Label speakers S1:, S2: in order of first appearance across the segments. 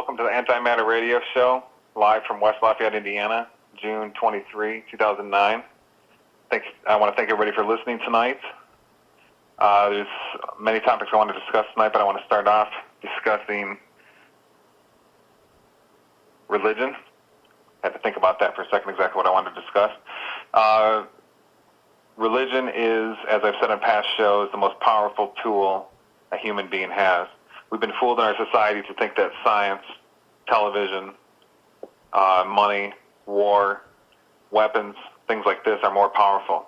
S1: welcome to the Antimatter radio show, live from West Lafayette, Indiana, June 23, 2009. I want to thank everybody for listening tonight. There's many topics I want to discuss tonight, but I want to start off discussing religion. I had to think about that for a second, exactly what I wanted to discuss. Religion is, as I've said in past shows, the most powerful tool a human being has. We've been fooled in our society to think that science, television, money, war, weapons, things like this are more powerful.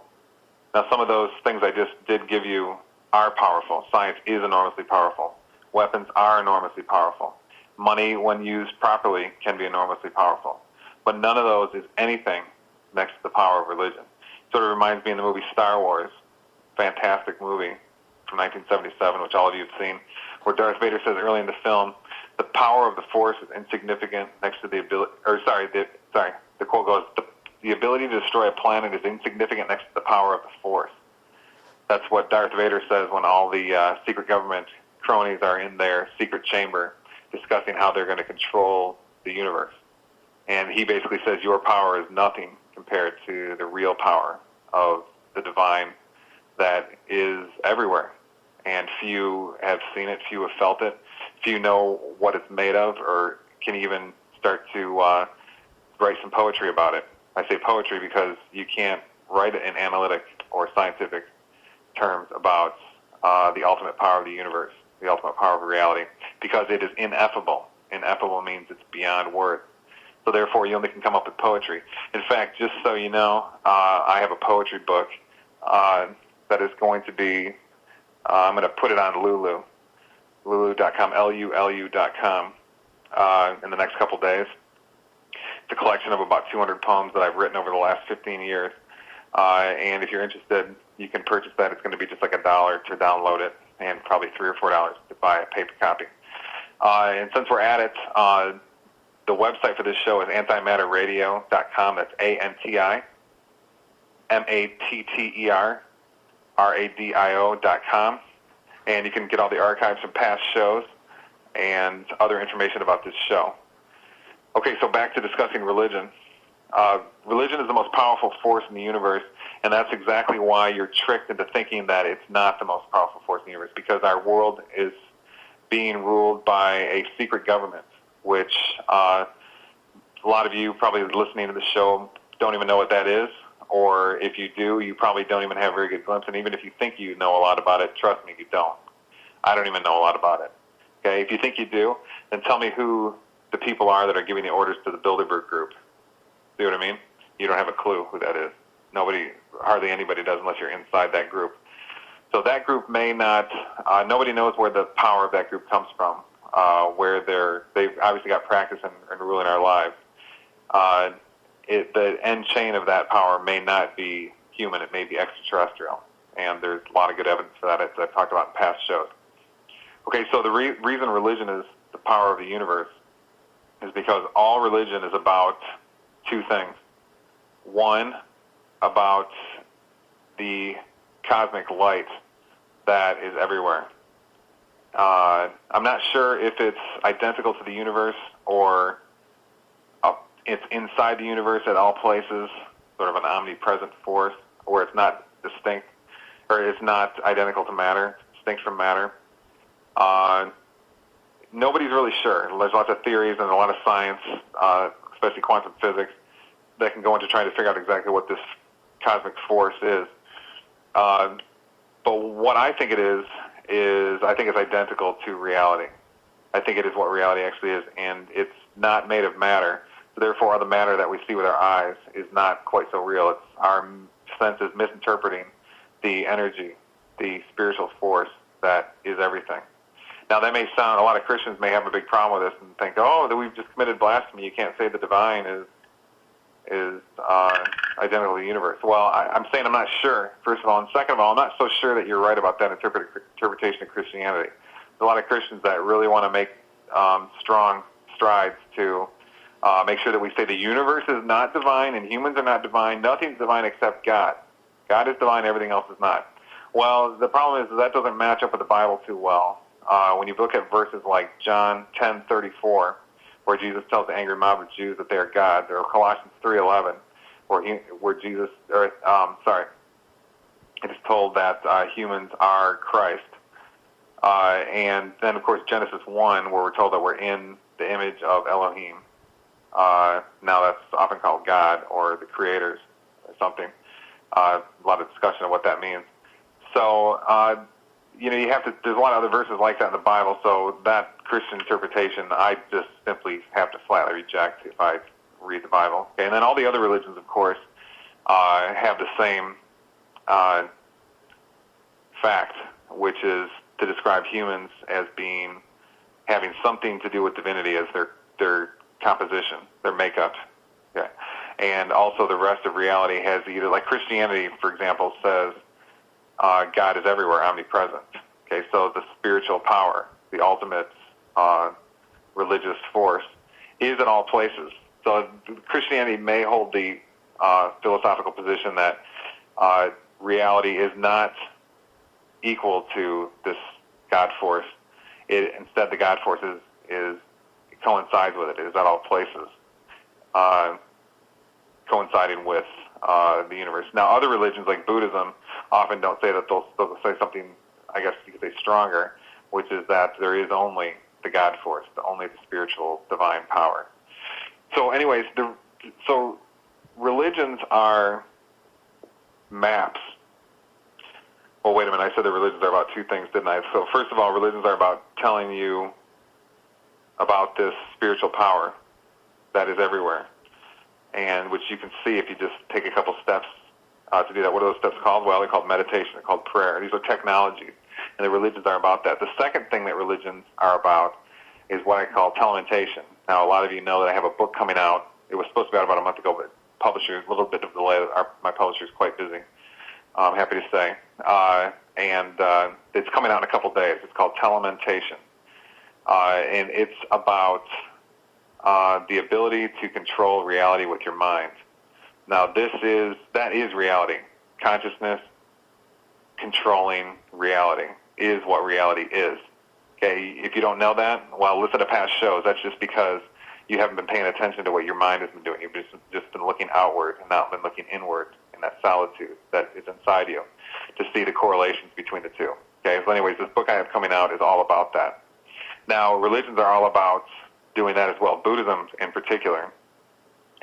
S1: Now, some of those things I just did give you are powerful. Science is enormously powerful. Weapons are enormously powerful. Money, when used properly, can be enormously powerful. But none of those is anything next to the power of religion. Sort of reminds me of the movie Star Wars, fantastic movie from 1977, which all of you have seen, where Darth Vader says early in the film, the power of the Force is insignificant next to the ability, the quote goes, the ability to destroy a planet is insignificant next to the power of the Force. That's what Darth Vader says when all the secret government cronies are in their secret chamber discussing how they're going to control the universe. And he basically says your power is nothing compared to the real power of the divine that is everywhere. And few have seen it, few have felt it, few know what it's made of, or can even start to write some poetry about it. I say poetry because you can't write it in analytic or scientific terms about the ultimate power of the universe, the ultimate power of reality, because it is ineffable. Ineffable means it's beyond words. So therefore, you only can come up with poetry. In fact, just so you know, I have a poetry book that is going to be, I'm going to put it on Lulu.com, Lulu.com, in the next couple days. It's a collection of about 200 poems that I've written over the last 15 years. And if you're interested, you can purchase that. It's going to be just like $1 to download it, and probably $3 or $4 to buy a paper copy. And since we're at it, the website for this show is antimatterradio.com. That's ANTIMATTERRADIO.com. And you can get all the archives from past shows and other information about this show. Okay, so back to discussing religion. Religion is the most powerful force in the universe, and that's exactly why you're tricked into thinking that it's not the most powerful force in the universe, because our world is being ruled by a secret government, which a lot of you probably listening to the show don't even know what that is, or if you do, you probably don't even have a very good glimpse, and even if you think you know a lot about it, trust me, you don't. I don't even know a lot about it. Okay, if you think you do, then tell me who the people are that are giving the orders to the Bilderberg Group. See what I mean? You don't have a clue who that is. Hardly anybody does unless you're inside that group. So that group may not, nobody knows where the power of that group comes from, where they've obviously got practice in ruling our lives. The end chain of that power may not be human, it may be extraterrestrial. And there's a lot of good evidence for that, as I've talked about in past shows. Okay, so the reason religion is the power of the universe is because all religion is about two things. One, about the cosmic light that is everywhere. I'm not sure if it's identical to the universe or it's inside the universe at all places, sort of an omnipresent force, where it's not distinct, or it's not identical to matter, distinct from matter. Nobody's really sure. There's lots of theories and a lot of science, especially quantum physics, that can go into trying to figure out exactly what this cosmic force is. But what I think it is I think it's identical to reality. I think it is what reality actually is, and it's not made of matter. So therefore, the matter that we see with our eyes is not quite so real. It's our senses misinterpreting the energy, the spiritual force that is everything. Now, that may sound, a lot of Christians may have a big problem with this and think, oh, that we've just committed blasphemy. You can't say the divine is identical to the universe. Well, I'm saying I'm not sure, first of all. And second of all, I'm not so sure that you're right about that interpretation of Christianity. There's a lot of Christians that really want to make strong strides to make sure that we say the universe is not divine and humans are not divine. Nothing's divine except God. God is divine, everything else is not. Well, the problem is that doesn't match up with the Bible too well. When you look at verses like John 10:34, where Jesus tells the angry mob of Jews that they are gods, or Colossians 3:11, where Jesus, it is told that humans are Christ. And then, of course, Genesis 1, where we're told that we're in the image of Elohim. Now that's often called God or the creators or something. A lot of discussion of what that means. So, there's a lot of other verses like that in the Bible, so that Christian interpretation I just simply have to flatly reject if I read the Bible. Okay? And then all the other religions, of course, have the same fact, which is to describe humans as having something to do with divinity as their composition, their makeup. Okay? And also the rest of reality has either, like Christianity, for example, says God is everywhere, omnipresent. Okay, so the spiritual power, the ultimate religious force, is in all places. So Christianity may hold the philosophical position that reality is not equal to this God force. Instead, the God force is coincides with it. It is at all places, coinciding with the universe. Now, other religions like Buddhism often don't say that. They'll say something, I guess you could say, stronger, which is that there is only the God force, only the spiritual divine power. So anyways, so religions are maps. Well, wait a minute, I said that religions are about two things, didn't I? So first of all, religions are about telling you about this spiritual power that is everywhere, and which you can see if you just take a couple steps to do that. What are those steps called? Well, they're called meditation, they're called prayer. These are technologies, and the religions are about that. The second thing that religions are about is what I call telementation. Now, a lot of you know that I have a book coming out. It was supposed to be out about a month ago, but publishers, a little bit of delay. My publisher is quite busy, I'm happy to say. And it's coming out in a couple days. It's called Telementation. And it's about the ability to control reality with your mind. Now, that is reality. Consciousness controlling reality is what reality is. Okay, if you don't know that, well, listen to past shows. That's just because you haven't been paying attention to what your mind has been doing. You've just been looking outward and not been looking inward in that solitude that is inside you to see the correlations between the two. Okay, so anyways, this book I have coming out is all about that. Now, religions are all about doing that as well. Buddhism, in particular,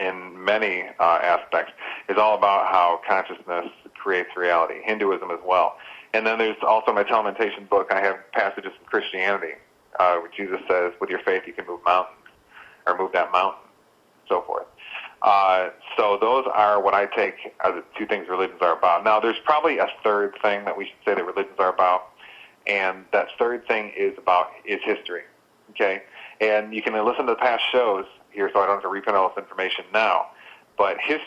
S1: in many aspects, is all about how consciousness creates reality. Hinduism as well. And then there's also my Telementation book. I have passages from Christianity where Jesus says, with your faith you can move mountains, or move that mountain, and so forth. So those are what I take as the two things religions are about. Now, there's probably a third thing that we should say that religions are about, and that third thing is history. Okay? And you can listen to the past shows here, so I don't have to repeat all this information now. But the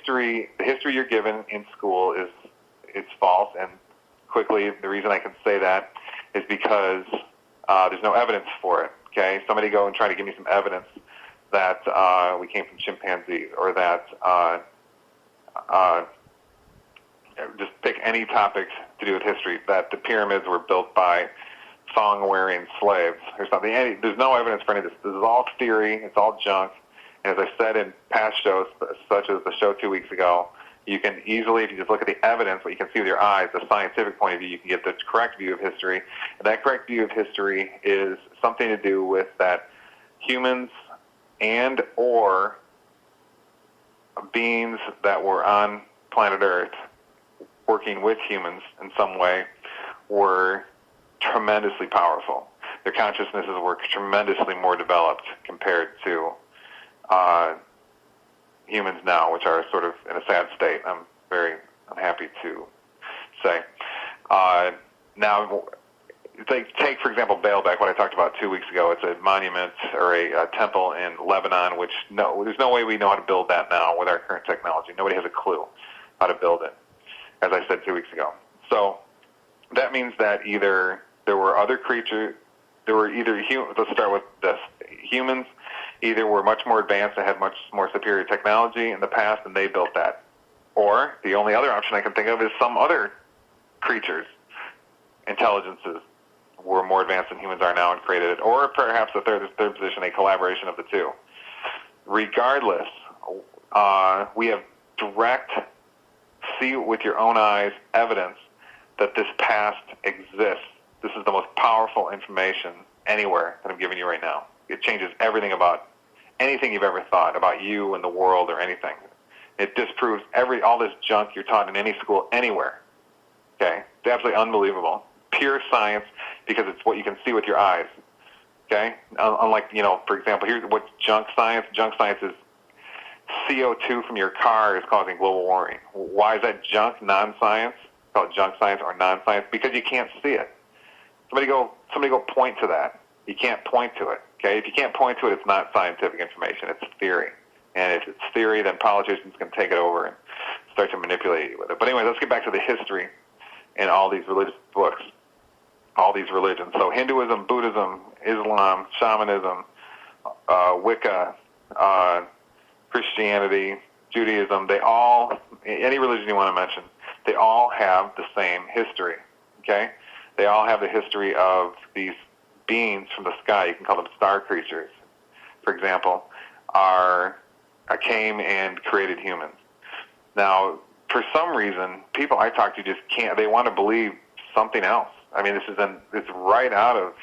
S1: history you're given in school is false, and quickly, the reason I can say that is because there's no evidence for it. Okay? Somebody go and try to give me some evidence that we came from chimpanzees, or that just pick any topic to do with history, that the pyramids were built by thong-wearing slaves or something. There's no evidence for any of this. This is all theory. It's all junk. And as I said in past shows, such as the show 2 weeks ago, you can easily, if you just look at the evidence, what you can see with your eyes, the scientific point of view, you can get the correct view of history. And that correct view of history is something to do with that humans and or beings that were on planet Earth working with humans in some way were tremendously powerful. Their consciousnesses were tremendously more developed compared to humans now, which are sort of in a sad state. I'm very unhappy to say. Now, take, for example, Baalbek, what I talked about 2 weeks ago. It's a monument or a temple in Lebanon, which there's no way we know how to build that now with our current technology. Nobody has a clue how to build it, as I said 2 weeks ago. So that means that either there were other creatures, let's start with this. Humans either were much more advanced and had much more superior technology in the past, and they built that. Or the only other option I can think of is some other creatures, intelligences, were more advanced than humans are now and created it. Or perhaps the third position, a collaboration of the two. regardless, we have direct, see with your own eyes, evidence that this past exists. This is the most powerful information anywhere that I'm giving you right now. It changes everything about anything you've ever thought about you and the world or anything. It disproves all this junk you're taught in any school anywhere. Okay? It's absolutely unbelievable. Pure science, because it's what you can see with your eyes. Okay? Unlike, for example, here's what's junk science. Junk science is CO2 from your car is causing global warming. Why is that junk? Non-science? Call it junk science or non-science? Because you can't see it. Somebody go point to that. You can't point to it. Okay? If you can't point to it, it's not scientific information. It's theory. And if it's theory, then politicians can take it over and start to manipulate you with it. But anyway, let's get back to the history in all these religious books, all these religions. So Hinduism, Buddhism, Islam, shamanism, Wicca, Christianity, Judaism, any religion you want to mention, they all have the same history, okay? They all have the history of these beings from the sky. You can call them star creatures, for example, came and created humans. Now, for some reason, people I talk to just can't. They want to believe something else. I mean, it's right out of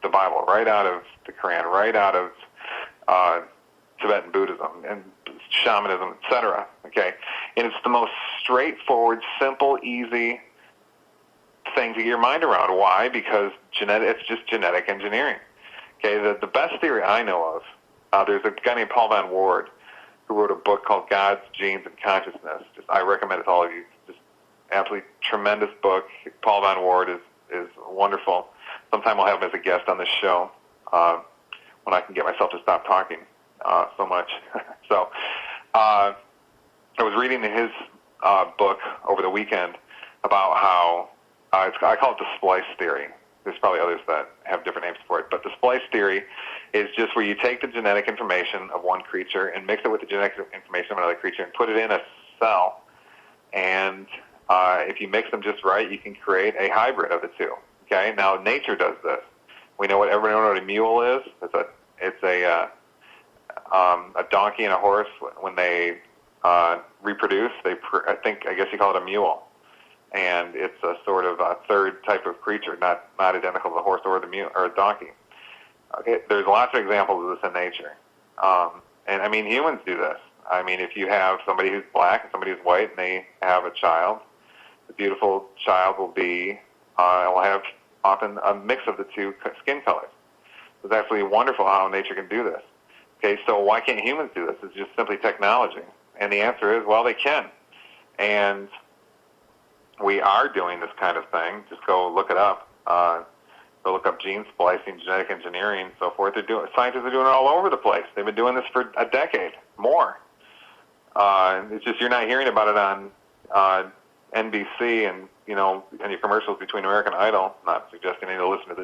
S1: the Bible, right out of the Quran, right out of Tibetan Buddhism and shamanism, etc. Okay, and it's the most straightforward, simple, easy thing to get your mind around. Why? Because it's just genetic engineering. Okay, the best theory I know of, there's a guy named Paul Van Ward who wrote a book called God's Genes and Consciousness. I recommend it to all of you. Just absolutely tremendous book. Paul Van Ward is wonderful. Sometime I'll have him as a guest on this show when I can get myself to stop talking so much. So I was reading his book over the weekend about how I call it the splice theory. There's probably others that have different names for it, but the splice theory is just where you take the genetic information of one creature and mix it with the genetic information of another creature and put it in a cell. And if you mix them just right, you can create a hybrid of the two. Okay. Now nature does this. We know everyone knows what a mule is. It's a donkey and a horse. When they reproduce, I guess you call it a mule. And it's a sort of a third type of creature, not identical to the horse or the mule or a donkey. Okay, there's lots of examples of this in nature, and I mean humans do this. I mean, if you have somebody who's black and somebody who's white, and they have a child, the beautiful child will have often a mix of the two skin colors. It's absolutely wonderful how nature can do this. Okay, so why can't humans do this? It's just simply technology, and the answer is, well, they can, and we are doing this kind of thing. Just go look it up. Go look up gene splicing, genetic engineering, and so forth. Scientists are doing it all over the place. They've been doing this for a decade, more. It's just you're not hearing about it on NBC and and your commercials between American Idol. Not suggesting any listeners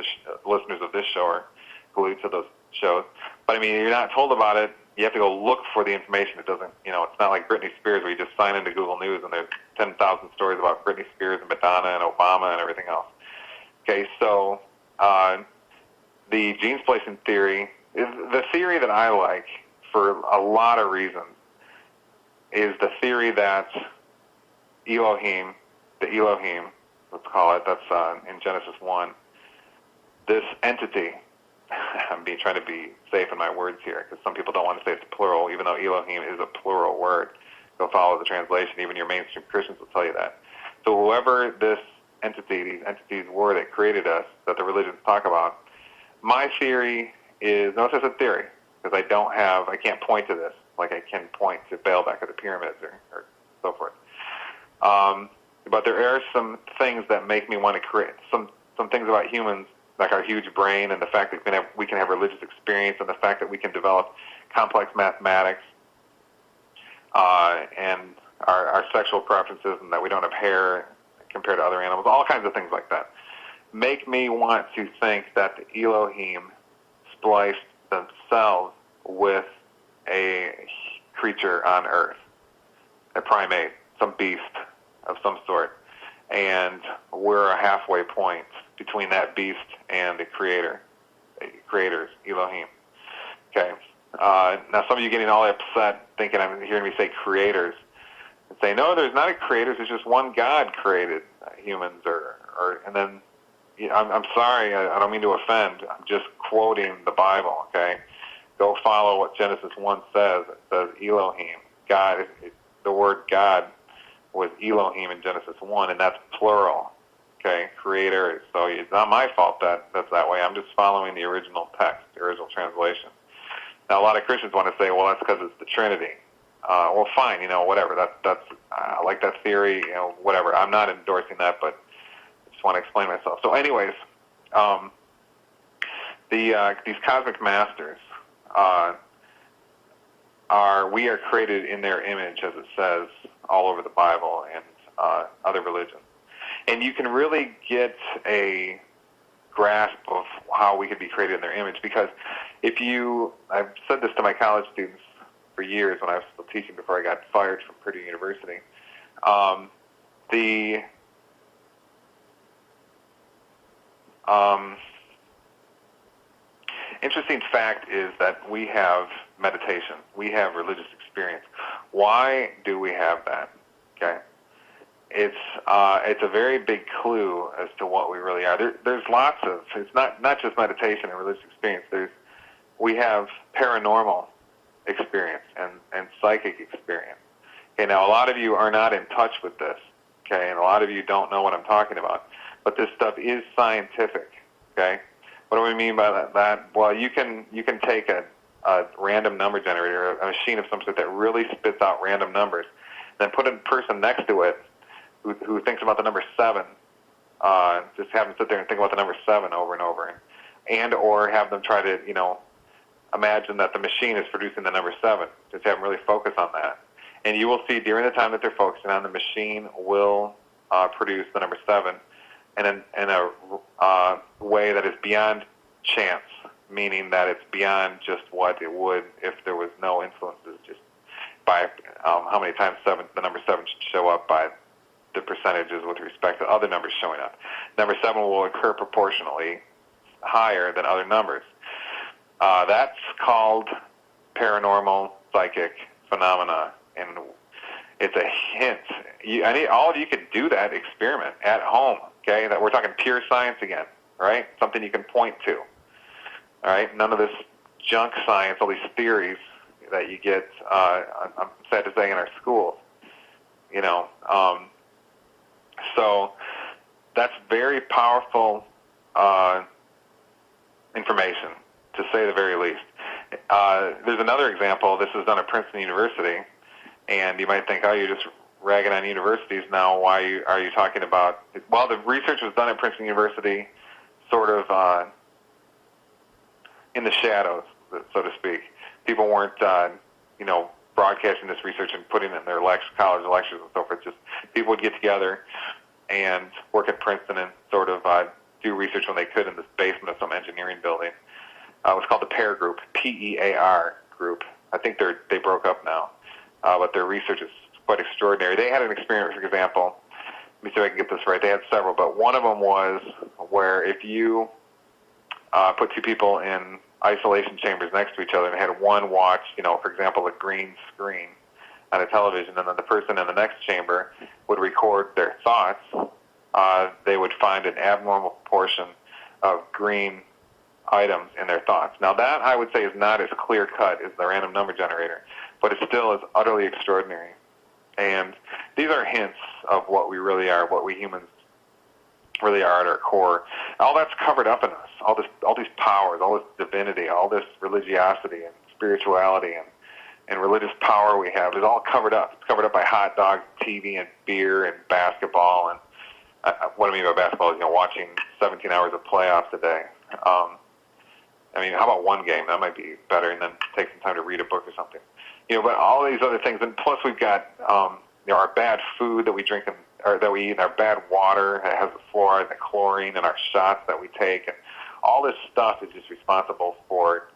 S1: of this show are glued to those shows, but I mean you're not told about it. You have to go look for the information. It doesn't, it's not like Britney Spears where you just sign into Google News and there's 10,000 stories about Britney Spears and Madonna and Obama and everything else. Okay, so the gene splicing theory is the theory that I like for a lot of reasons. Is the theory that Elohim, let's call it, that's in Genesis 1, this entity. I'm trying to be safe in my words here because some people don't want to say it's plural, even though Elohim is a plural word. Go follow the translation. Even your mainstream Christians will tell you that. So whoever these entities were that created us, that the religions talk about, my theory is, notice it's a theory, because I can't point to this like I can point to Baalbek or the pyramids or so forth. But there are some things that make me want to create some things about humans, like our huge brain and the fact that we can have religious experience and the fact that we can develop complex mathematics and our sexual preferences and that we don't have hair compared to other animals, all kinds of things like that, make me want to think that the Elohim spliced themselves with a creature on Earth, a primate, some beast of some sort, and we're a halfway point between that beast and the creator's Elohim. Okay, Now, some of you getting all upset thinking I'm hearing me say creators. And say, no, there's not a creator. There's just one God created humans. And then, I'm sorry. I don't mean to offend. I'm just quoting the Bible, okay? Go follow what Genesis 1 says. It says Elohim. God, the word God was Elohim in Genesis 1, and that's plural, okay? Creator. So it's not my fault that that's that way. I'm just following the original text, the original translation. Now, a lot of Christians want to say, well, that's because it's the Trinity. Well, fine, whatever. That's I like that theory, whatever. I'm not endorsing that, but I just want to explain myself. So, anyways, these cosmic masters we are created in their image, as it says all over the Bible and other religions, and you can really get a grasp of how we could be created in their image, because I've said this to my college students for years when I was still teaching before I got fired from Purdue University. The interesting fact is that we have meditation. We have religious experience. Why do we have that? Okay, it's a very big clue as to what we really are. There's lots of. It's not just meditation and religious experience. We have paranormal experience and psychic experience. Okay, now a lot of you are not in touch with this, okay, and a lot of you don't know what I'm talking about, but this stuff is scientific, okay? What do we mean by that? Well, you can take a random number generator, a machine of some sort that really spits out random numbers, then put a person next to it who thinks about the number 7, just have them sit there and think about the number 7 over and over, and or have them try to, imagine that the machine is producing the number 7. Just have them really focus on that. And you will see during the time that they're focusing on, the machine will produce the number 7 in a way that is beyond chance, meaning that it's beyond just what it would if there was no influences, just by how many times the number 7 should show up by the percentages with respect to other numbers showing up. Number 7 will occur proportionally higher than other numbers. That's called paranormal psychic phenomena, and it's a hint. All of you could do that experiment at home, okay? That we're talking pure science again, right? Something you can point to, all right? None of this junk science, all these theories that you get, I'm sad to say, in our schools, So that's very powerful information, to say the very least. There's another example. This is done at Princeton University, and you might think, oh, you're just ragging on universities now. Why are you talking about? Well, the research was done at Princeton University sort of in the shadows, so to speak. People weren't, broadcasting this research and putting it in their college lectures and so forth. Just people would get together and work at Princeton and sort of do research when they could in this basement of some engineering building. It was called the PEAR Group, P-E-A-R Group. I think they broke up now, but their research is quite extraordinary. They had an experiment, for example. Let me see if I can get this right. They had several, but one of them was where if you put two people in isolation chambers next to each other and had one watch, for example, a green screen on a television, and then the person in the next chamber would record their thoughts, they would find an abnormal proportion of green items in their thoughts. Now that, I would say, is not as clear-cut as the random number generator, but it still is utterly extraordinary. And these are hints of what we really are, what we humans really are at our core. All that's covered up in us. All these powers, all this divinity, all this religiosity and spirituality and religious power we have is all covered up. It's covered up by hot dogs, TV, and beer, and basketball. And what I mean by basketball is, watching 17 hours of playoffs a day. How about one game? That might be better, and then take some time to read a book or something. But all these other things, and plus we've got our bad food that we drink or that we eat, and our bad water that has the fluoride, the chlorine, and our shots that we take, and all this stuff is just responsible for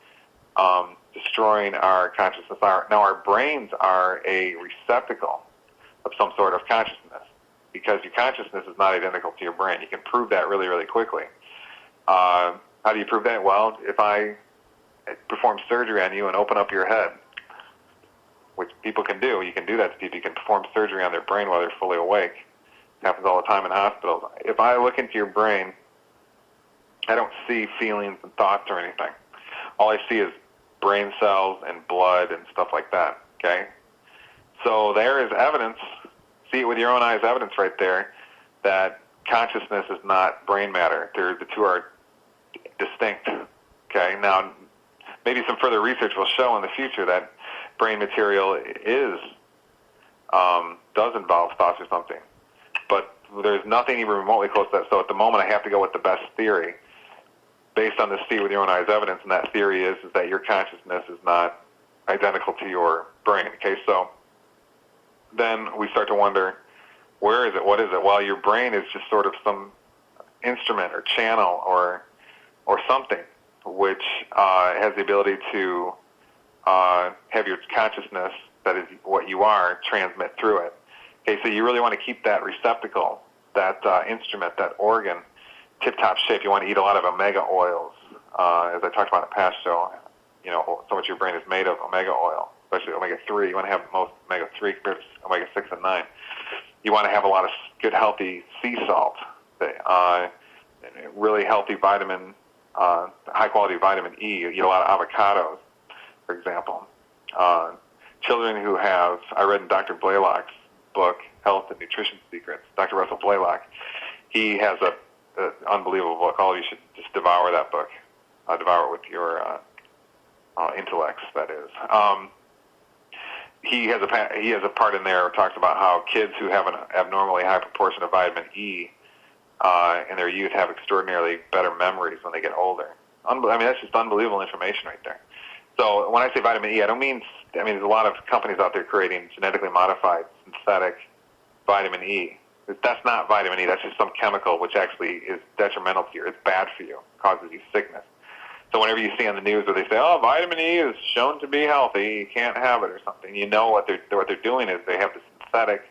S1: destroying our consciousness. Now our brains are a receptacle of some sort of consciousness, because your consciousness is not identical to your brain. You can prove that really, really quickly. How do you prove that? Well, if I perform surgery on you and open up your head, which people can do. You can do that to people. You can perform surgery on their brain while they're fully awake. It happens all the time in hospitals. If I look into your brain, I don't see feelings and thoughts or anything. All I see is brain cells and blood and stuff like that, okay? So there is evidence, see it with your own eyes, evidence right there, that consciousness is not brain matter. The two are distinct, okay? Now, maybe some further research will show in the future that brain material does involve thoughts or something. But there's nothing even remotely close to that. So at the moment, I have to go with the best theory based on this see with your own eyes evidence, and that theory is that your consciousness is not identical to your brain. Okay, so then we start to wonder, where is it? What is it? Well, your brain is just sort of some instrument or channel or something which has the ability to have your consciousness, that is what you are, transmit through it. Okay, so you really want to keep that receptacle, that instrument, that organ, tip-top shape. You want to eat a lot of omega oils, as I talked about in a past show. You know, so much of your brain is made of omega oil, especially omega-3. You want to have most omega-3 compared to omega-6 and 9. You want to have a lot of good, healthy sea salt, really healthy vitamin, high-quality vitamin E. You eat a lot of avocados, for example. Children who have, I read in Dr. Blaylock's book, Health and Nutrition Secrets, Dr. Russell Blaylock, he has an unbelievable book. All of you should just devour that book. Devour it with your intellects, that is. He has a part in there that talks about how kids who have an abnormally high proportion of vitamin E in their youth have extraordinarily better memories when they get older. I mean, that's just unbelievable information right there. So when I say vitamin E, I mean there's a lot of companies out there creating genetically modified synthetic vitamin E. That's not vitamin E. That's just some chemical which actually is detrimental to you. It's bad for you. It causes you sickness. So whenever you see on the news where they say, "Oh, vitamin E is shown to be healthy, you can't have it," or something, you know what they're doing is they have the synthetic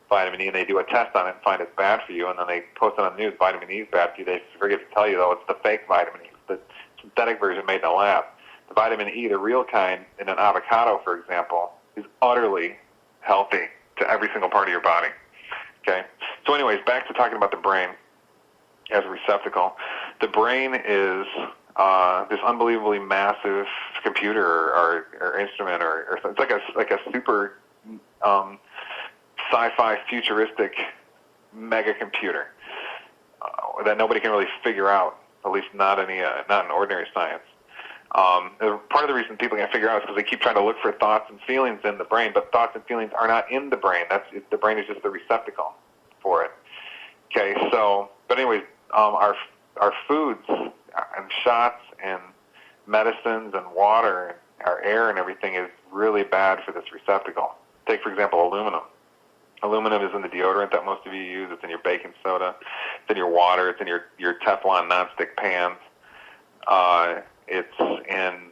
S1: vitamin E and they do a test on it and find it's bad for you, and then they post it on the news, vitamin E is bad for you. They forget to tell you, though, it's the fake vitamin E, the synthetic version made in a lab. The vitamin E, the real kind, in an avocado, for example, is utterly healthy to every single part of your body. Okay? So anyways, back to talking about the brain as a receptacle. The brain is this unbelievably massive computer or instrument, or it's like a super sci-fi futuristic mega computer that nobody can really figure out, at least not in ordinary science. Part of the reason people can't figure out is because they keep trying to look for thoughts and feelings in the brain, but thoughts and feelings are not in the brain. The brain is just the receptacle for it. Okay, so, but anyways, our foods and shots and medicines and water and our air and everything is really bad for this receptacle. Take, for example, aluminum. Aluminum is in the deodorant that most of you use. It's in your baking soda. It's in your water. It's in your Teflon nonstick pans. It's in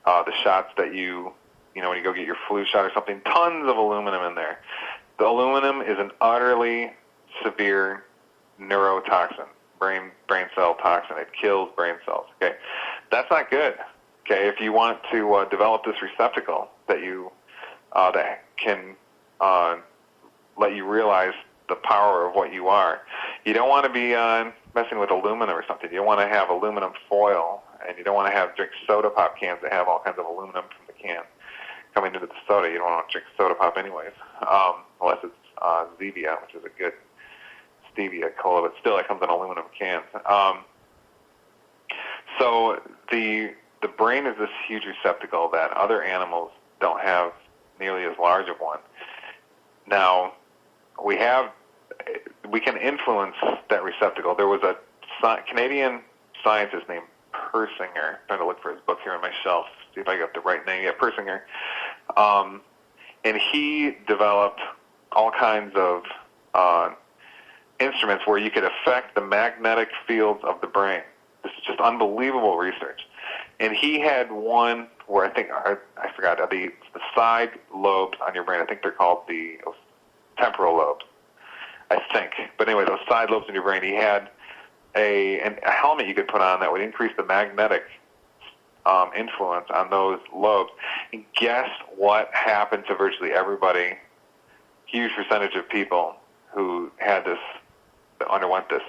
S1: the shots that you when you go get your flu shot or something. Tons of aluminum in there. The aluminum is an utterly severe neurotoxin, brain cell toxin. It kills brain cells. Okay, that's not good. Okay, if you want to develop this receptacle that can let you realize the power of what you are, you don't want to be messing with aluminum or something. You don't want to have aluminum foil, and you don't want to drink soda pop cans that have all kinds of aluminum from the can coming into the soda. You don't want to drink soda pop anyways, unless it's Zevia, which is a good stevia cola, but still it comes in aluminum cans. So the brain is this huge receptacle that other animals don't have nearly as large of one. Now, we can influence that receptacle. There was a Canadian scientist named Persinger. I'm trying to look for his book here on my shelf, see if I got the right name. Yeah, Persinger. And he developed all kinds of instruments where you could affect the magnetic fields of the brain. This is just unbelievable research. And he had one where I forgot, the side lobes on your brain, I think they're called the temporal lobes, I think. But anyway, those side lobes in your brain, he had a helmet you could put on that would increase the magnetic influence on those lobes. And guess what happened to virtually everybody? Huge percentage of people who had this, that underwent this.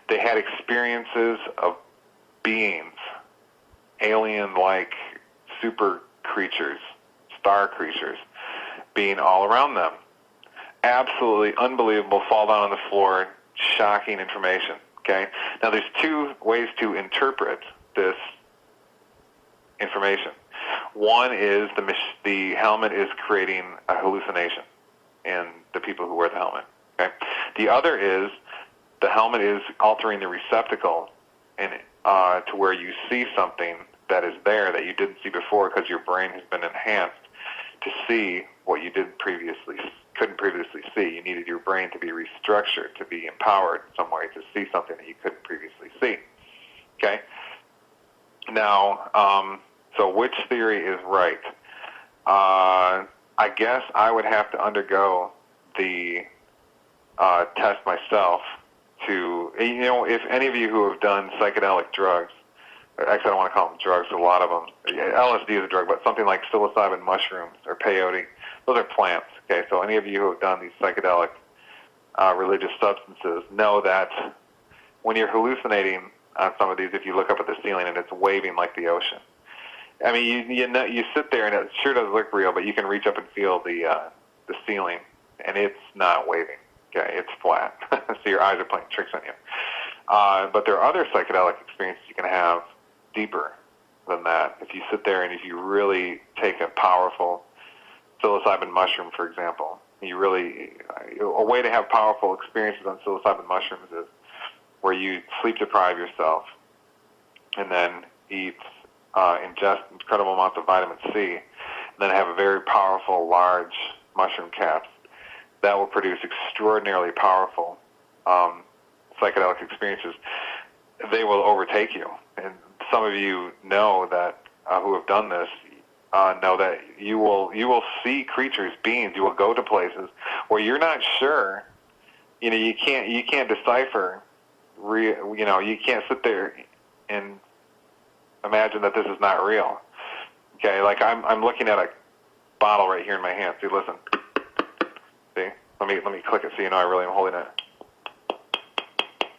S1: They had experiences of beings, alien-like super creatures, star creatures, being all around them. Absolutely unbelievable, fall down on the floor, shocking information, okay? Now there's two ways to interpret this information. One is the helmet is creating a hallucination in the people who wear the helmet, okay? The other is the helmet is altering the receptacle and to where you see something that is there that you didn't see before because your brain has been enhanced to see what you couldn't previously see. You needed your brain to be restructured, to be empowered in some way to see something that you couldn't previously see. Okay? Now, so which theory is right? I guess I would have to undergo the test myself to, if any of you who have done psychedelic drugs, actually I don't want to call them drugs, a lot of them, LSD is a drug, but something like psilocybin mushrooms or peyote, those are plants, okay? So any of you who have done these psychedelic religious substances know that when you're hallucinating on some of these, if you look up at the ceiling and it's waving like the ocean, I mean, you sit there and it sure does look real, but you can reach up and feel the ceiling, and it's not waving. Okay, it's flat, so your eyes are playing tricks on you. But there are other psychedelic experiences you can have deeper than that. If you sit there and if you really take a powerful psilocybin mushroom, for example, a way to have powerful experiences on psilocybin mushrooms is where you sleep deprive yourself and then ingest incredible amounts of vitamin C, and then have a very powerful, large mushroom caps that will produce extraordinarily powerful psychedelic experiences. They will overtake you. And some of you know that, who have done this, know that you will see creatures, beings. You will go to places where you're not sure. You can't decipher. You can't sit there and imagine that this is not real. Okay, like I'm looking at a bottle right here in my hand. See, listen. See, let me click it so you know I really am holding it.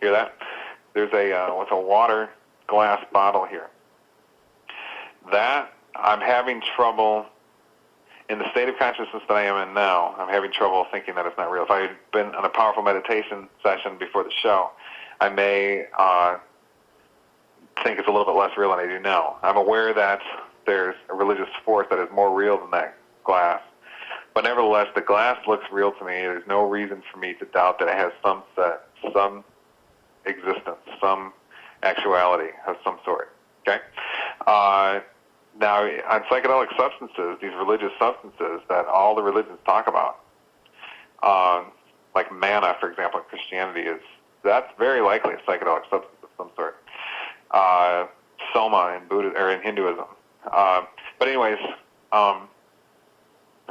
S1: Hear that? There's a water glass bottle here. That I'm having trouble, in the state of consciousness that I am in now, I'm having trouble thinking that it's not real. If I had been on a powerful meditation session before the show, I may think it's a little bit less real than I do now. I'm aware that there's a religious force that is more real than that glass. But nevertheless, the glass looks real to me. There's no reason for me to doubt that it has some existence, some actuality of some sort. Okay? Now, on psychedelic substances, these religious substances that all the religions talk about, like manna, for example, in Christianity, that's very likely a psychedelic substance of some sort. Soma in Buddhism or in Hinduism. But anyways,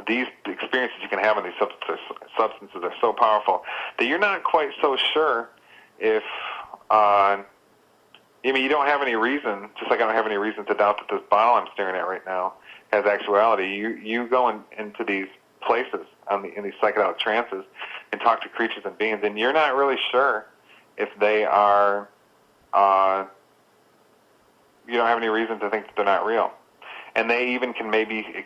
S1: these experiences you can have in these substances are so powerful that you're not quite so sure if, you don't have any reason, just like I don't have any reason to doubt that this bottle I'm staring at right now has actuality. You go into these places in these psychedelic trances and talk to creatures and beings, and you're not really sure if they are, you don't have any reason to think that they're not real. And they even can maybe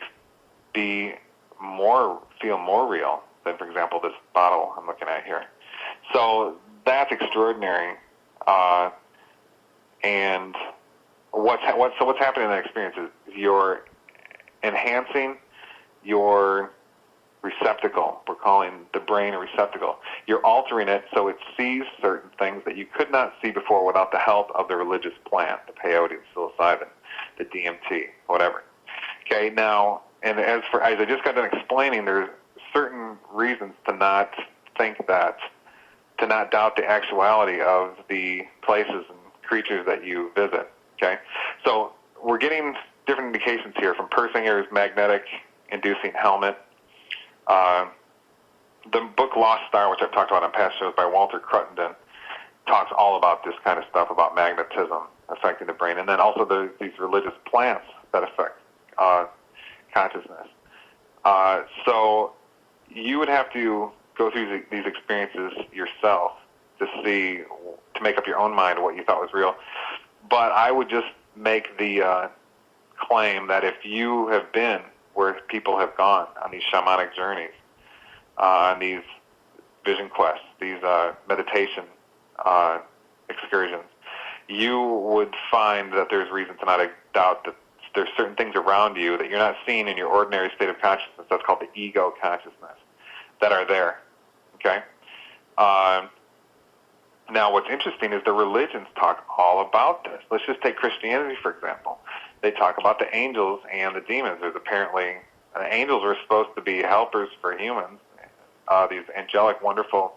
S1: feel more real than, for example, this bottle I'm looking at here. So that's extraordinary. And what's happening in that experience is you're enhancing your receptacle. We're calling the brain a receptacle. You're altering it so it sees certain things that you could not see before without the help of the religious plant, the peyote, the psilocybin, the DMT, whatever. Okay, now, and as I just got done explaining, there's certain reasons to not doubt the actuality of the places and creatures that you visit. Okay, so we're getting different indications here from Persinger's magnetic inducing helmet. The book Lost Star, which I've talked about on past shows by Walter Cruttenden, talks all about this kind of stuff, about magnetism affecting the brain, and then also these religious plants that affect consciousness. So you would have to go through these experiences yourself to make up your own mind what you thought was real. But I would just make the claim that if you have been where people have gone on these shamanic journeys, on these vision quests, these meditation excursions, you would find that there's reason to not doubt that there's certain things around you that you're not seeing in your ordinary state of consciousness. That's called the ego consciousness, that are there. Okay? Now, what's interesting is the religions talk all about this. Let's just take Christianity, for example. They talk about the angels and the demons. There's apparently, angels are supposed to be helpers for humans, these angelic, wonderful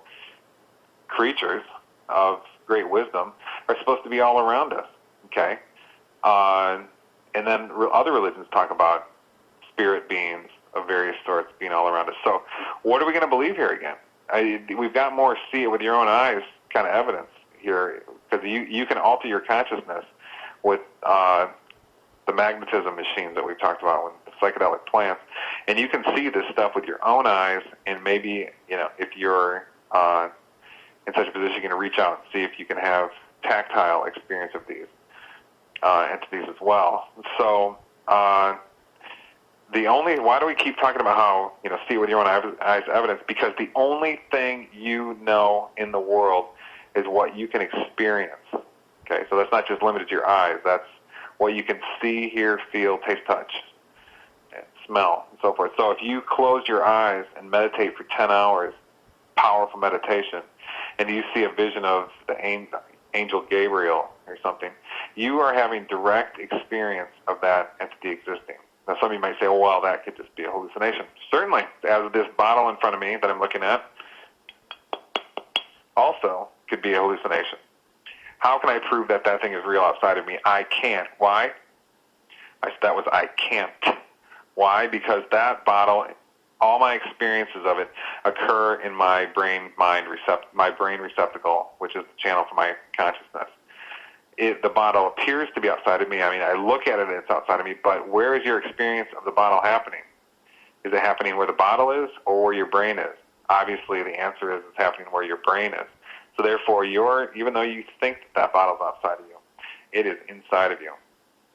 S1: creatures of great wisdom are supposed to be all around us, okay? And then other religions talk about spirit beings of various sorts being all around us. So what are we going to believe here again? We've got more see it with your own eyes kind of evidence here, because you can alter your consciousness with the magnetism machines that we've talked about with the psychedelic plants, and you can see this stuff with your own eyes, and maybe, if you're in such a position, you're going to reach out and see if you can have tactile experience of these entities as well. So why do we keep talking about how, see it with your own eyes evidence? Because the only thing you know in the world is what you can experience. Okay, so that's not just limited to your eyes. That's what you can see, hear, feel, taste, touch, and smell, and so forth. So if you close your eyes and meditate for 10 hours, powerful meditation, and you see a vision of the angel Gabriel or something, you are having direct experience of that entity existing. Now, some of you might say, well, that could just be a hallucination. Certainly, as this bottle in front of me that I'm looking at also could be a hallucination. How can I prove that thing is real outside of me? I can't. Why? I can't. Why? Because that bottle, all my experiences of it occur in my brain receptacle, which is the channel for my consciousness. The bottle appears to be outside of me. I mean, I look at it and it's outside of me, but where is your experience of the bottle happening? Is it happening where the bottle is or where your brain is? Obviously, the answer is it's happening where your brain is. So therefore, even though you think that bottle's outside of you, it is inside of you.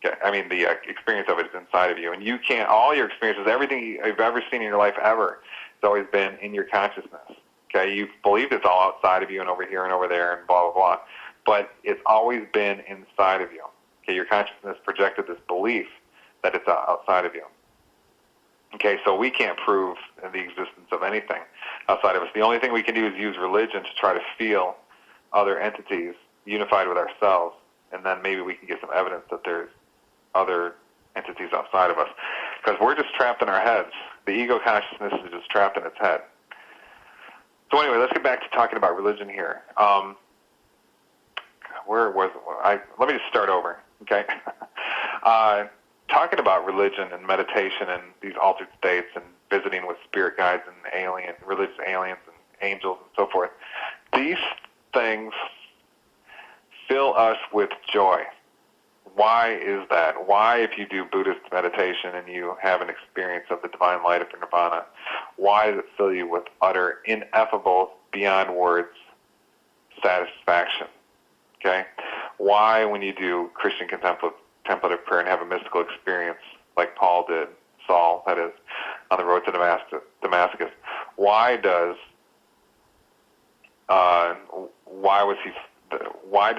S1: Okay? I mean, the experience of it is inside of you. And you can't, all your experiences, everything you've ever seen in your life ever, has always been in your consciousness. Okay? You've believed it's all outside of you and over here and over there and blah, blah, blah. But it's always been inside of you. Okay? Your consciousness projected this belief that it's outside of you. Okay, so we can't prove the existence of anything outside of us. The only thing we can do is use religion to try to feel other entities unified with ourselves, and then maybe we can get some evidence that there's other entities outside of us. Because we're just trapped in our heads. The ego consciousness is just trapped in its head. So anyway, let's get back to talking about religion here. Let me just start over, okay? Talking about religion and meditation and these altered states and visiting with spirit guides and religious aliens and angels and so forth, these things fill us with joy. Why is that? Why, if you do Buddhist meditation and you have an experience of the divine light of nirvana, why does it fill you with utter, ineffable, beyond words satisfaction? Okay? Why, when you do Christian contemplative prayer and have a mystical experience like Paul did, Saul, that is, on the road to Damascus, why does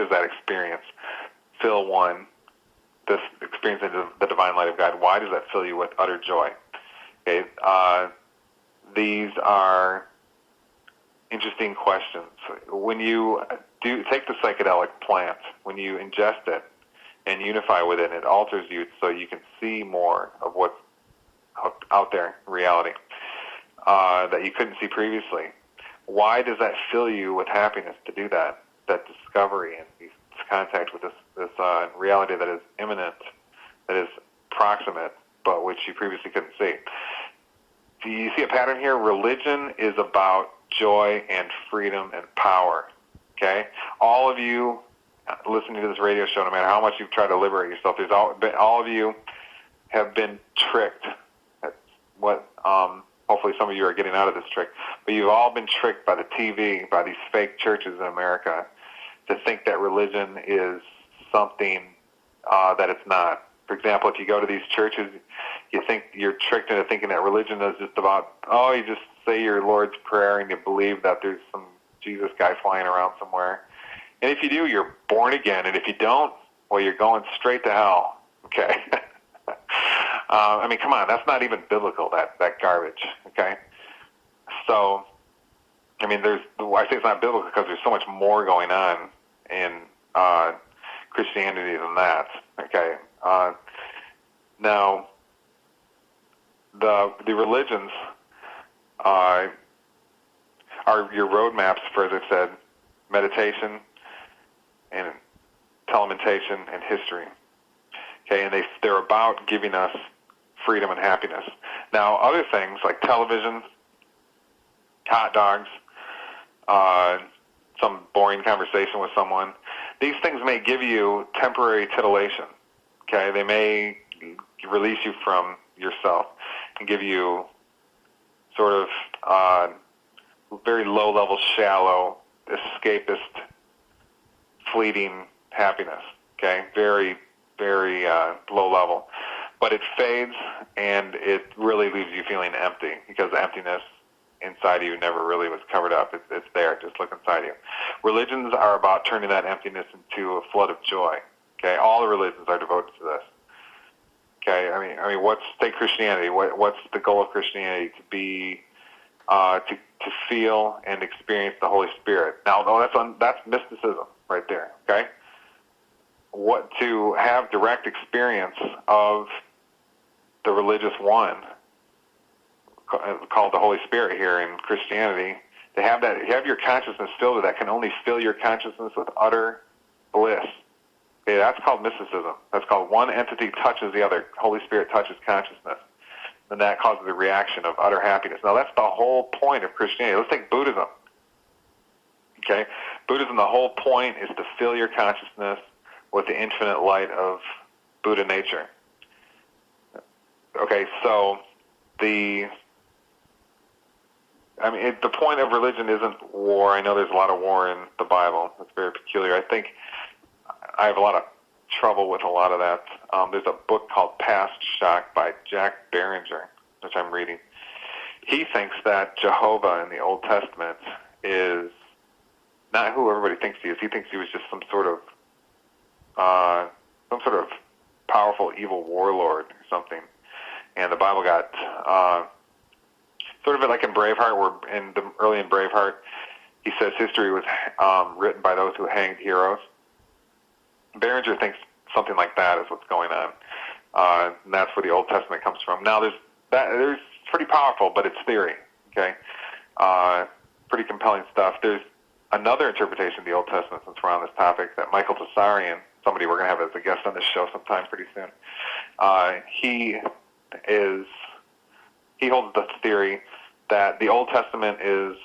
S1: that experience fill one, this experience into the divine light of God, why does that fill you with utter joy? Okay, these are interesting questions. When you take the psychedelic plant, when you ingest it and unify with it, it alters you so you can see more of what's out there in reality that you couldn't see previously. Why does that fill you with happiness to do that discovery and this contact with this reality that is imminent, that is proximate, but which you previously couldn't see? Do you see a pattern here? Religion is about joy and freedom and power. Okay? All of you listening to this radio show, no matter how much you've tried to liberate yourself, all of you have been tricked. That's what hopefully some of you are getting out of this trick. But you've all been tricked by the TV, by these fake churches in America, to think that religion is something that it's not. For example, if you go to these churches, you're tricked into thinking that religion is just about, you just say your Lord's Prayer and you believe that there's some Jesus guy flying around somewhere. And if you do, you're born again. And if you don't, well, you're going straight to hell. Okay? I mean, come on, that's not even biblical, that garbage. Okay? So, I mean, I say it's not biblical because there's so much more going on in Christianity than that. Okay? Now, the religions are your roadmaps for, as I said, meditation and telementation and history. Okay, and they're about giving us freedom and happiness. Now, other things like television, hot dogs, some boring conversation with someone, these things may give you temporary titillation. Okay, they may release you from yourself and give you sort of very low-level, shallow, escapist, fleeting happiness. Okay, very, very low level. But it fades, and it really leaves you feeling empty because the emptiness inside of you never really was covered up. It's there. Just look inside you. Religions are about turning that emptiness into a flood of joy. Okay, all the religions are devoted to this. Okay, I mean, take Christianity. What's the goal of Christianity? To be, to feel and experience the Holy Spirit. Now, that's mysticism right there. Okay, to have direct experience of the religious one called the Holy Spirit here in Christianity. To have your consciousness filled with that can only fill your consciousness with utter bliss. Okay, that's called mysticism. That's called one entity touches the other. Holy Spirit touches consciousness. And that causes a reaction of utter happiness. Now, that's the whole point of Christianity. Let's take Buddhism. Okay? Buddhism, the whole point is to fill your consciousness with the infinite light of Buddha nature. Okay, so the point of religion isn't war. I know there's a lot of war in the Bible. It's very peculiar. I think I have a lot of trouble with a lot of that. There's a book called Past Shock by Jack Barringer, which I'm reading. He thinks that Jehovah in the Old Testament is not who everybody thinks he is. He thinks he was just some sort of powerful evil warlord or something. And the Bible got sort of like in Braveheart, where early in Braveheart, he says history was written by those who hanged heroes. Barringer thinks something like that is what's going on, and that's where the Old Testament comes from. Now, there's pretty powerful, but it's theory. Okay, pretty compelling stuff. There's another interpretation of the Old Testament, since we're on this topic, that Michael Tsarian, somebody we're going to have as a guest on this show sometime pretty soon, he holds the theory that the Old Testament is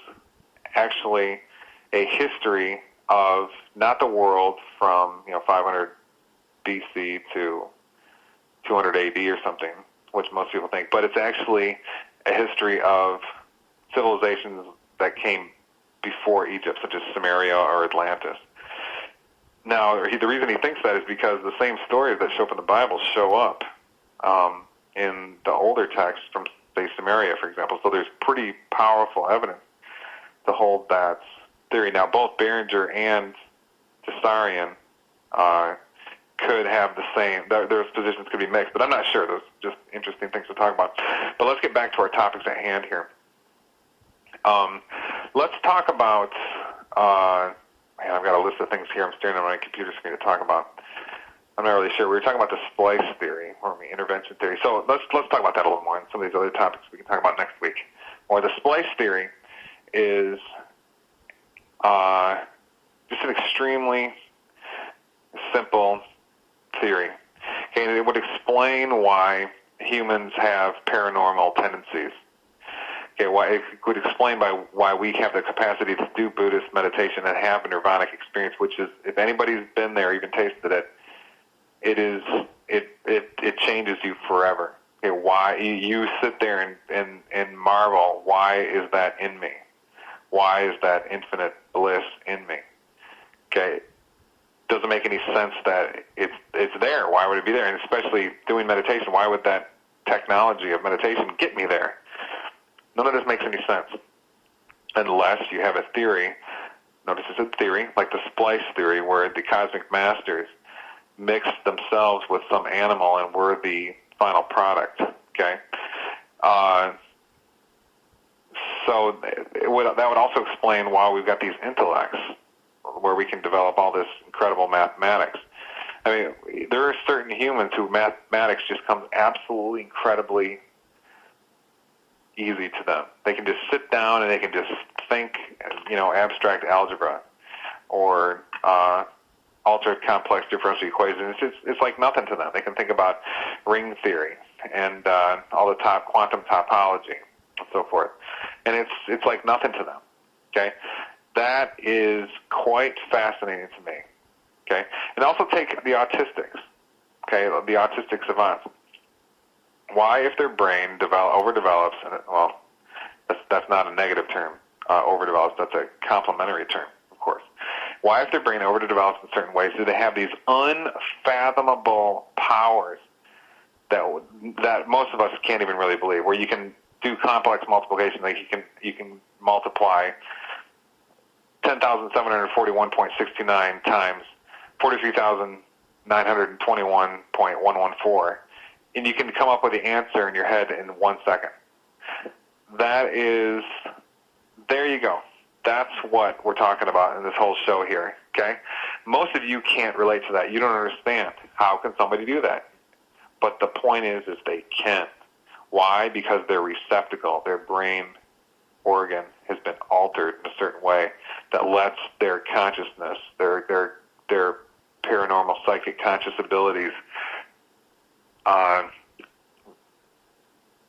S1: actually a history of not the world from 500 BC to 200 AD or something, which most people think, but it's actually a history of civilizations that came before Egypt, such as Samaria or Atlantis. Now, the reason he thinks that is because the same stories that show up in the Bible show up in the older texts from, say, Samaria, for example. So there's pretty powerful evidence to hold that theory. Now, both Barringer and Tsarian could have the same, those positions could be mixed, but I'm not sure. Those are just interesting things to talk about. But let's get back to our topics at hand here. Let's talk about, I've got a list of things here I'm staring at my computer screen to talk about. I'm not really sure. We were talking about the splice theory, or the intervention theory. So let's talk about that a little more, and some of these other topics we can talk about next week. Or the splice theory is just an extremely simple theory. Okay, and it would explain why humans have paranormal tendencies. Okay, why it could explain why we have the capacity to do Buddhist meditation and have a nirvanic experience, which is, if anybody's been there, even tasted it, it changes you forever. Okay, why you sit there and marvel, why is that in me? Why is that infinite bliss in me? Okay, doesn't make any sense that it's there. Why would it be there? And especially doing meditation, why would that technology of meditation get me there? None of this makes any sense unless you have a theory. Notice it's a theory, like the splice theory, where the cosmic masters mixed themselves with some animal and were the final product. Okay, so that would also explain why we've got these intellects, where we can develop all this incredible mathematics. I mean, there are certain humans who mathematics just comes absolutely incredibly easy to them. They can just sit down and they can just think, abstract algebra or ultra complex differential equations. It's like nothing to them. They can think about ring theory and all the quantum topology and so forth, and it's like nothing to them. Okay, that is quite fascinating to me. Okay, and also take the autistics. Okay, the autistic savants. Why, if their brain overdevelops, and that's not a negative term, overdevelops, that's a complimentary term, of course. Why, if their brain overdevelops in certain ways, do they have these unfathomable powers that most of us can't even really believe, where you can do complex multiplication, like you can multiply 10,741.69 times 43,921.114, and you can come up with the answer in your head in 1 second. There you go. That's what we're talking about in this whole show here, okay? Most of you can't relate to that. You don't understand. How can somebody do that? But the point is they can. Why? Because their receptacle, their brain organ, has been altered in a certain way that lets their consciousness, their paranormal psychic conscious abilities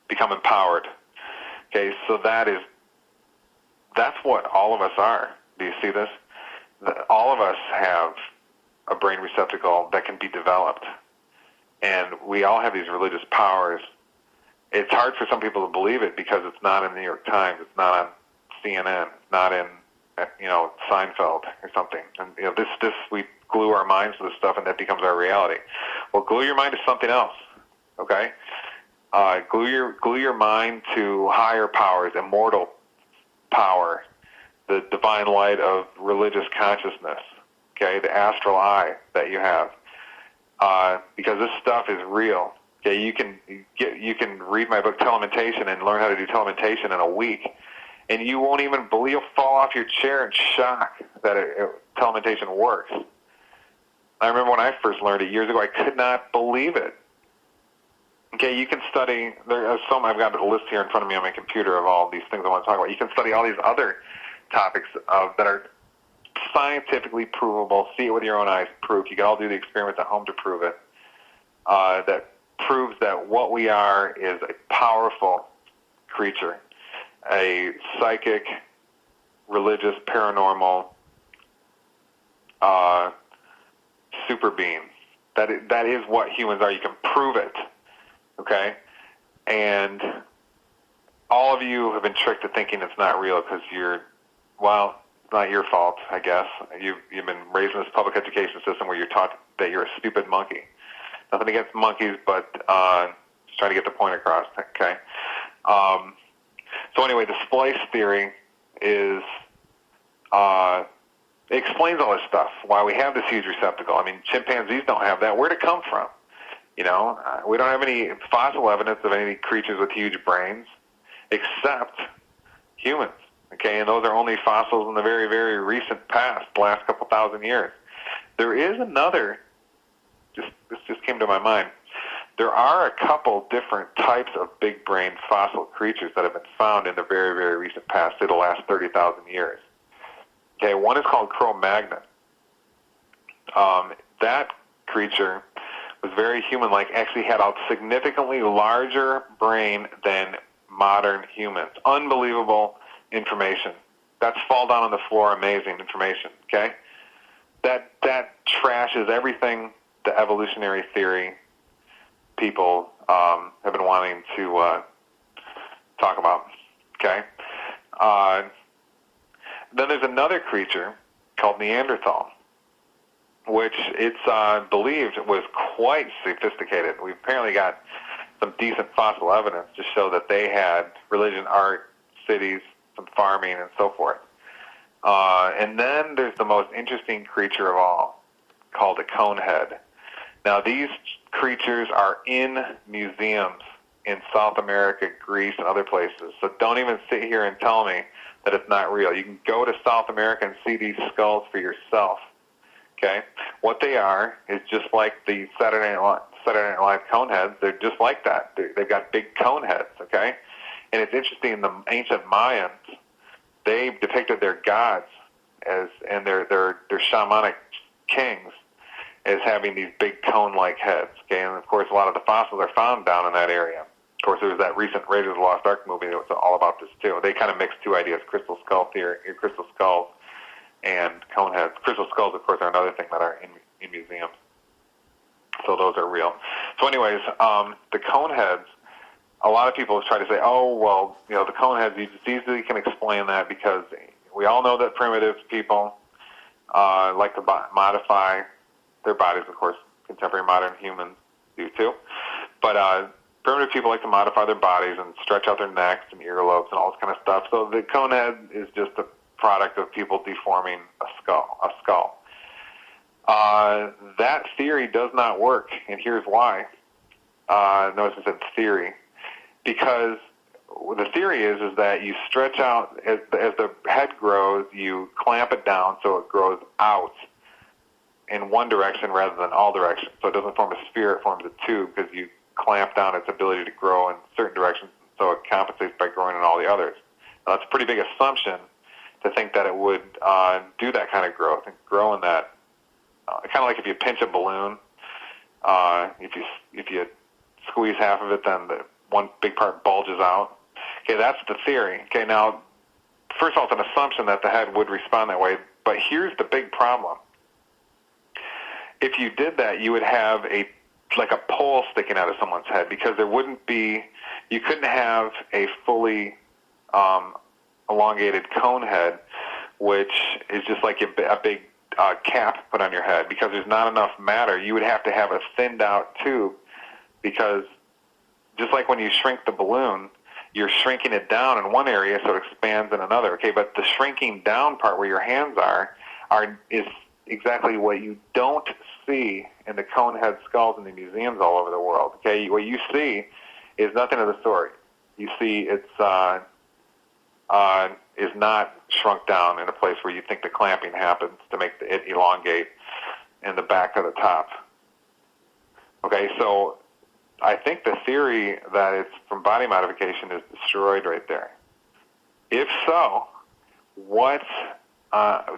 S1: become empowered. Okay, so that's what all of us are. Do you see this? All of us have a brain receptacle that can be developed, and we all have these religious powers. It's hard for some people to believe it because it's not in the New York Times, it's not on CNN, it's not in Seinfeld or something. And this we glue our minds to this stuff, and that becomes our reality. Well, glue your mind to something else. Okay, glue your mind to higher powers, immortal power, the divine light of religious consciousness. Okay, the astral eye that you have, because this stuff is real. Okay, you can read my book Telementation and learn how to do telementation in a week, and you won't even believe. You'll fall off your chair in shock that telementation works. I remember when I first learned it years ago, I could not believe it. Okay, you can study. There's some. I've got a list here in front of me on my computer of all these things I want to talk about. You can study all these other topics that are scientifically provable. See it with your own eyes. Proof. You can all do the experiments at home to prove it. That proves that what we are is a powerful creature, a psychic, religious, paranormal super being. That is what humans are. You can prove it. Okay? And all of you have been tricked to thinking it's not real because it's not your fault, I guess. You've been raised in this public education system where you're taught that you're a stupid monkey. Nothing against monkeys, but just trying to get the point across, okay? So anyway, the splice theory is, it explains all this stuff, why we have this huge receptacle. I mean, chimpanzees don't have that. Where'd it come from? We don't have any fossil evidence of any creatures with huge brains except humans, okay? And those are only fossils in the very, very recent past, the last couple thousand years. There is another, this just came to my mind. There are a couple different types of big brain fossil creatures that have been found in the very, very recent past, say the last 30,000 years. Okay, one is called Cro-Magnon. That creature was very human-like, actually had a significantly larger brain than modern humans. Unbelievable information. That's fall down on the floor, amazing information, okay? That trashes everything the evolutionary theory people have been wanting to talk about, okay? Then there's another creature called Neanderthal, which it's believed was quite sophisticated. We've apparently got some decent fossil evidence to show that they had religion, art, cities, some farming, and so forth. And then there's the most interesting creature of all, called a conehead. Now, these creatures are in museums in South America, Greece, and other places. So don't even sit here and tell me that it's not real. You can go to South America and see these skulls for yourself. Okay? What they are is just like the Saturday Night Live coneheads. They're just like that. They've got big cone heads, okay? And it's interesting, the ancient Mayans, they depicted their gods and their shamanic kings as having these big cone-like heads, okay? And, of course, a lot of the fossils are found down in that area. Of course, there was that recent Raiders of the Lost Ark movie that was all about this, too. They kind of mixed two ideas, crystal skull theory, crystal skulls, and cone heads. Crystal skulls, of course, are another thing that are in museums. So those are real. So anyways, the cone heads, a lot of people try to say, oh, well, the cone heads, you just easily can explain that because we all know that primitive people like to modify their bodies. Of course, contemporary modern humans do too. But primitive people like to modify their bodies and stretch out their necks and earlobes and all this kind of stuff. So the cone head is just a product of people deforming a skull. That theory does not work, and here's why. Notice I said theory. Because the theory is that you stretch out, as the head grows, you clamp it down so it grows out in one direction rather than all directions. So it doesn't form a sphere, it forms a tube because you clamp down its ability to grow in certain directions, so it compensates by growing in all the others. Now, that's a pretty big assumption to think that it would do that kind of growth and grow in that. Kind of like if you pinch a balloon, if you squeeze half of it, then the one big part bulges out. Okay, that's the theory. Okay, now, first of all, it's an assumption that the head would respond that way, but here's the big problem. If you did that, you would have like a pole sticking out of someone's head because you couldn't have a fully elongated cone head, which is just like a big cap put on your head because there's not enough matter. You would have to have a thinned out tube because just like when you shrink the balloon, you're shrinking it down in one area so it expands in another. Okay, but the shrinking down part where your hands is exactly what you don't see in the cone head skulls in the museums all over the world. Okay, what you see is nothing of the sort. You see it's is not shrunk down in a place where you think the clamping happens to make it elongate in the back of the top. Okay, so I think the theory that it's from body modification is destroyed right there. If so, what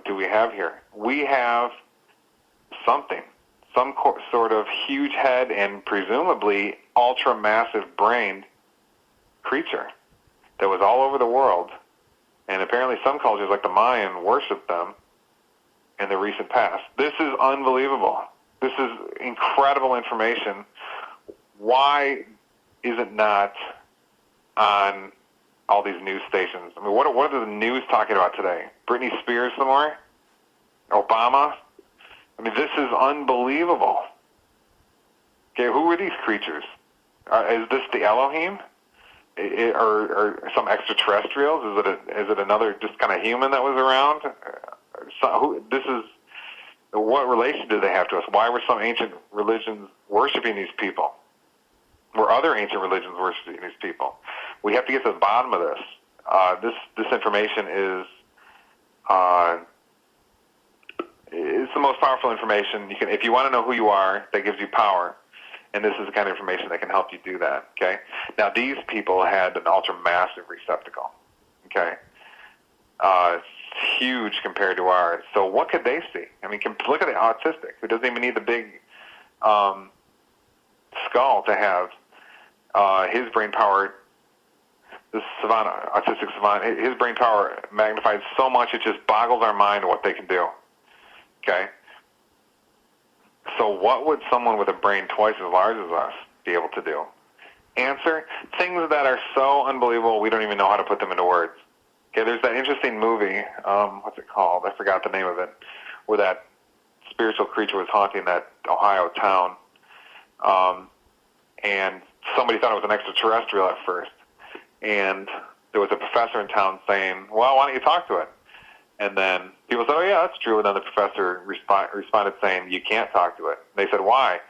S1: do we have here? We have something, some sort of huge head and presumably ultra-massive brained creature that was all over the world, and apparently some cultures like the Mayan worshiped them in the recent past. This is unbelievable. This is incredible information. Why is it not on all these news stations? I mean, what are the news talking about today? Britney Spears some more? Obama? I mean, this is unbelievable. Okay, who are these creatures? Is this the Elohim? Or some extraterrestrials? Is it another just kind of human that was around? What relation do they have to us? Why were some ancient religions worshiping these people? Were other ancient religions worshiping these people? We have to get to the bottom of this. This information is the most powerful information. If you want to know who you are, that gives you power. And this is the kind of information that can help you do that, okay? Now, these people had an ultra-massive receptacle, okay? It's huge compared to ours. So what could they see? I mean, look at the autistic, who doesn't even need the big skull to have his brain power this savant, autistic savant, his brain power magnified so much it just boggles our mind what they can do. Okay? So what would someone with a brain twice as large as us be able to do? Answer, things that are so unbelievable we don't even know how to put them into words. Okay, there's that interesting movie, what's it called? I forgot the name of it, where that spiritual creature was haunting that Ohio town, and somebody thought it was an extraterrestrial at first. And there was a professor in town saying, well, why don't you talk to it? And then people said, oh, yeah, that's true. And then the professor responded saying, you can't talk to it. And they said, why?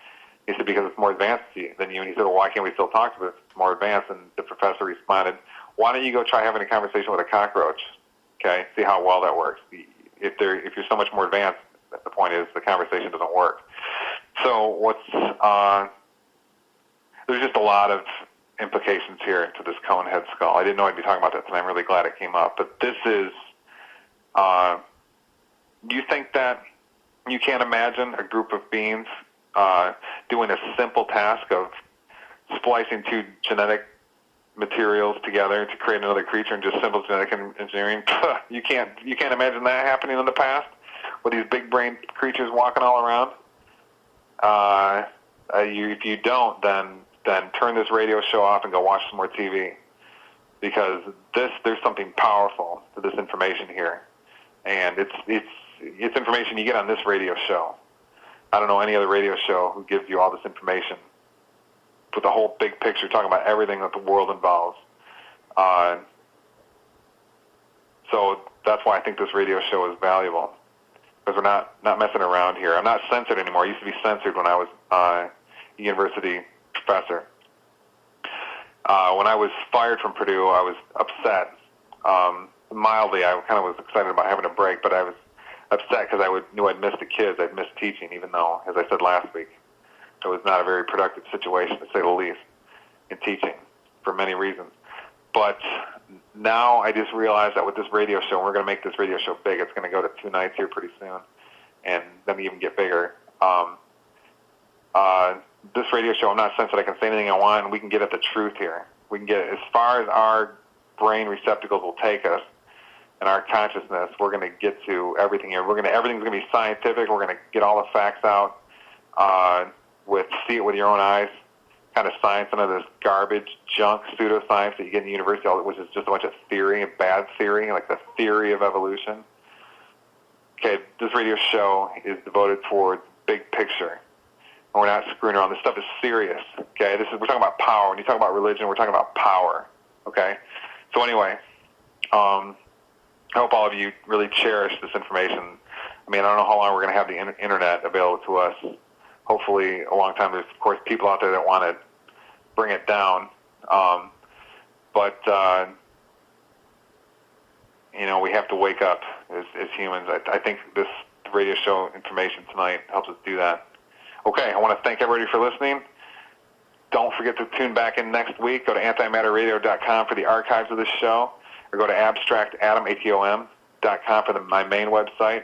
S1: He said, because it's more advanced than you. And he said, well, why can't we still talk to it? It's more advanced. And the professor responded, why don't you go try having a conversation with a cockroach? Okay, see how well that works. If you're so much more advanced, the point is the conversation doesn't work. So there's just a lot of implications here to this cone head skull. I didn't know I'd be talking about that tonight. I'm really glad it came up. But this is, do you think that you can't imagine a group of beings doing a simple task of splicing two genetic materials together to create another creature and just simple genetic engineering? You can't imagine that happening in the past with these big brain creatures walking all around? If you don't, then turn this radio show off and go watch some more TV, because there's something powerful to this information here, and it's information you get on this radio show. I don't know any other radio show who gives you all this information with the whole big picture, talking about everything that the world involves. So that's why I think this radio show is valuable, because we're not messing around here. I'm not censored anymore. I used to be censored when I was a university professor. When I was fired from Purdue, I was upset. Mildly, I kind of was excited about having a break, but I was upset because I knew I'd missed the kids. I'd missed teaching, even though, as I said last week, it was not a very productive situation, to say the least, in teaching for many reasons. But now I just realized that with this radio show, we're going to make this radio show big. It's going to go to 2 nights here pretty soon, and then even get bigger. This radio show, I'm not censored. I can say anything I want, and we can get at the truth here. We can get as far as our brain receptacles will take us and our consciousness. We're going to get to everything here. Everything's going to be scientific. We're going to get all the facts out. See it with your own eyes, kind of science, none of this garbage, junk, pseudoscience that you get in the university, which is just a bunch of theory, a bad theory, like the theory of evolution. Okay, this radio show is devoted towards big picture. And we're not screwing around. This stuff is serious. Okay, we're talking about power. When you talk about religion, we're talking about power. Okay, so anyway, I hope all of you really cherish this information. I mean, I don't know how long we're going to have the internet available to us. Hopefully a long time. There's, of course, people out there that want to bring it down. But we have to wake up as humans. I think this radio show information tonight helps us do that. Okay, I want to thank everybody for listening. Don't forget to tune back in next week. Go to antimatterradio.com for the archives of this show, or go to abstractatom.com for my main website,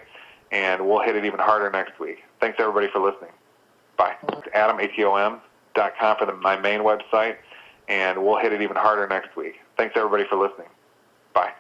S1: and we'll hit it even harder next week. Thanks, everybody, for listening. Bye. AtomATOM.com for my main website, and we'll hit it even harder next week. Thanks, everybody, for listening. Bye.